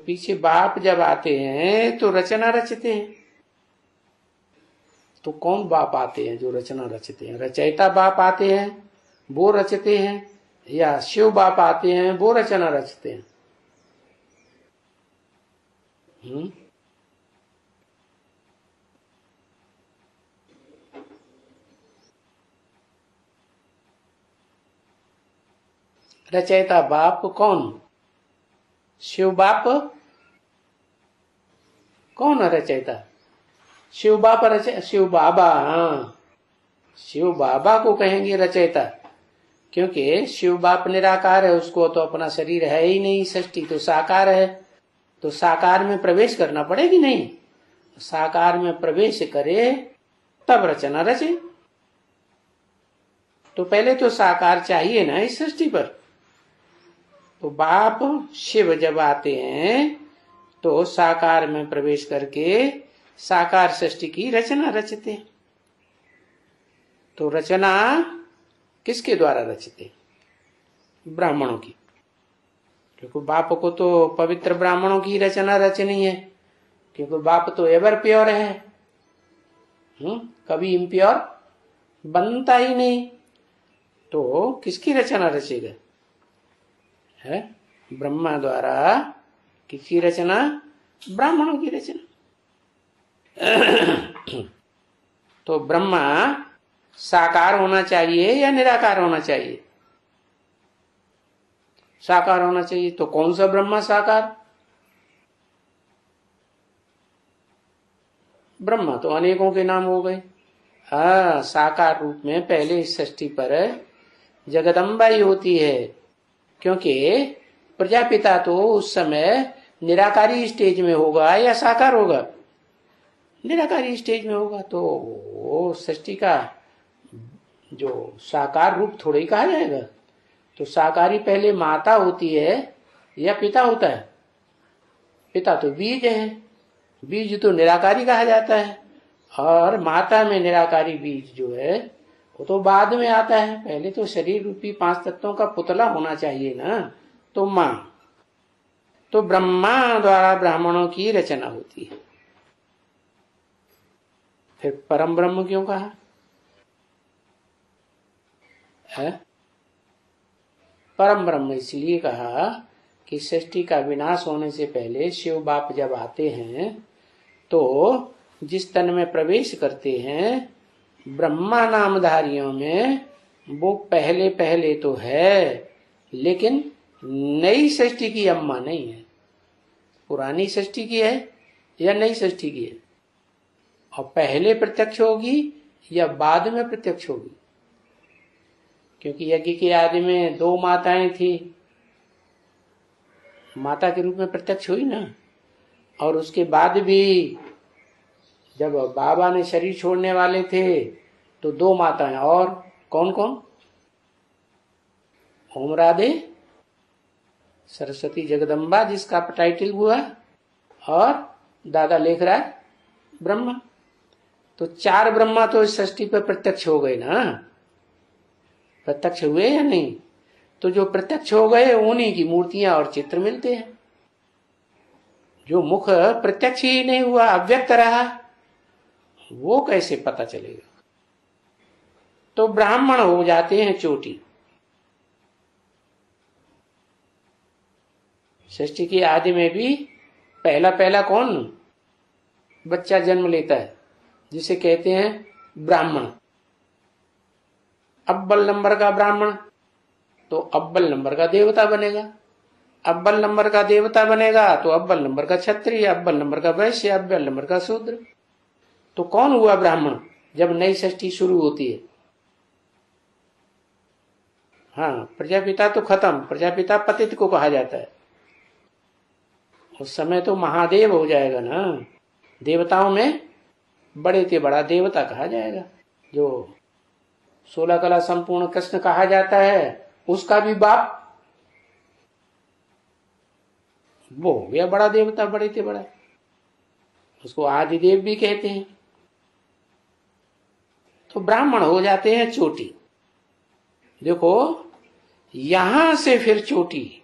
पीछे बाप जब आते हैं तो रचना रचते हैं। तो कौन बाप आते हैं जो रचना रचते हैं? रचयिता बाप आते हैं, वो रचते हैं, या शिव बाप आते हैं, वो रचना रचते हैं? रचयिता बाप कौन? शिव बाप? कौन है रचयिता? शिव बाप शिव बाबा। हाँ, शिव बाबा को कहेंगे रचयिता, क्योंकि शिव बाप निराकार है, उसको तो अपना शरीर है ही नहीं, सृष्टि तो साकार है, तो साकार में प्रवेश करना पड़ेगी नहीं। साकार में प्रवेश करे तब रचना रचे। तो पहले तो साकार चाहिए ना इस सृष्टि पर। तो बाप शिव जब आते हैं तो साकार में प्रवेश करके साकार सृष्टि की रचना रचते हैं। तो रचना किसके द्वारा रचते? ब्राह्मणों की। क्योंकि बाप को तो पवित्र ब्राह्मणों की रचना रचनी है, क्योंकि बाप तो एवर प्योर है, कभी इम्प्योर बनता ही नहीं। तो किसकी रचना रचेगा? है ब्रह्मा द्वारा। किसकी रचना? ब्राह्मणों की रचना। तो ब्रह्मा साकार होना चाहिए या निराकार होना चाहिए? साकार होना चाहिए। तो कौन सा ब्रह्मा साकार? ब्रह्मा तो अनेकों के नाम हो गए। हाँ, साकार रूप में पहले इस सृष्टि पर जगदम्बा ही होती है, क्योंकि प्रजापिता तो उस समय निराकारी स्टेज में होगा या साकार होगा? निराकारी स्टेज में होगा। तो वो सृष्टि का जो साकार रूप थोड़ा ही कहा जाएगा। तो साकारी पहले माता होती है या पिता होता है? पिता तो बीज है, बीज तो निराकारी कहा जाता है, और माता में निराकारी बीज जो है वो तो बाद में आता है। पहले तो शरीर रूपी 5 तत्वों का पुतला होना चाहिए ना। तो मां, तो ब्रह्मा द्वारा ब्राह्मणों की रचना होती है। फिर परम ब्रह्म क्यों कहा है? परम ब्रह्म इसलिए कहा कि सृष्टि का विनाश होने से पहले शिव बाप जब आते हैं तो जिस तन में प्रवेश करते हैं ब्रह्मा नामधारियों में, वो पहले पहले तो है, लेकिन नई सृष्टि की अम्मा नहीं है। पुरानी सृष्टि की है या नई सृष्टि की है? और पहले प्रत्यक्ष होगी या बाद में प्रत्यक्ष होगी? क्योंकि यज्ञ के आदि में 2 माताएं थी, माता के रूप में प्रत्यक्ष हुई ना। और उसके बाद भी जब बाबा ने शरीर छोड़ने वाले थे तो 2 माताएं, और कौन कौन? ओम राधे, सरस्वती जगदम्बा जिसका टाइटल हुआ, और दादा लेखराज ब्रह्मा। तो 4 ब्रह्मा तो इस सृष्टि पर प्रत्यक्ष हो गए ना। प्रत्यक्ष हुए या नहीं? तो जो प्रत्यक्ष हो गए उन्हीं की मूर्तियां और चित्र मिलते हैं। जो मुख प्रत्यक्ष ही नहीं हुआ, अव्यक्त रहा, वो कैसे पता चलेगा? तो ब्राह्मण हो जाते हैं चोटी। सृष्टि की आदि में भी पहला पहला कौन बच्चा जन्म लेता है? जिसे कहते हैं ब्राह्मण। अव्वल नंबर का ब्राह्मण, तो अव्वल नंबर का देवता बनेगा। अव्वल नंबर का देवता बनेगा तो अव्वल नंबर का क्षत्रिय, अव्वल नंबर का वैश्य, अव्वल नंबर का शूद्र। तो कौन हुआ ब्राह्मण जब नई सृष्टि शुरू होती है? हाँ, प्रजापिता तो खत्म, प्रजापिता पतित को कहा जाता है। उस समय तो महादेव हो जाएगा ना। देवताओं में बड़े के बड़ा देवता कहा जाएगा। जो 16 कला संपूर्ण कृष्ण कहा जाता है, उसका भी बाप वो हो गया बड़ा देवता, बड़े से बड़ा। उसको आदिदेव भी कहते हैं। तो ब्राह्मण हो जाते हैं चोटी। देखो, यहां से फिर चोटी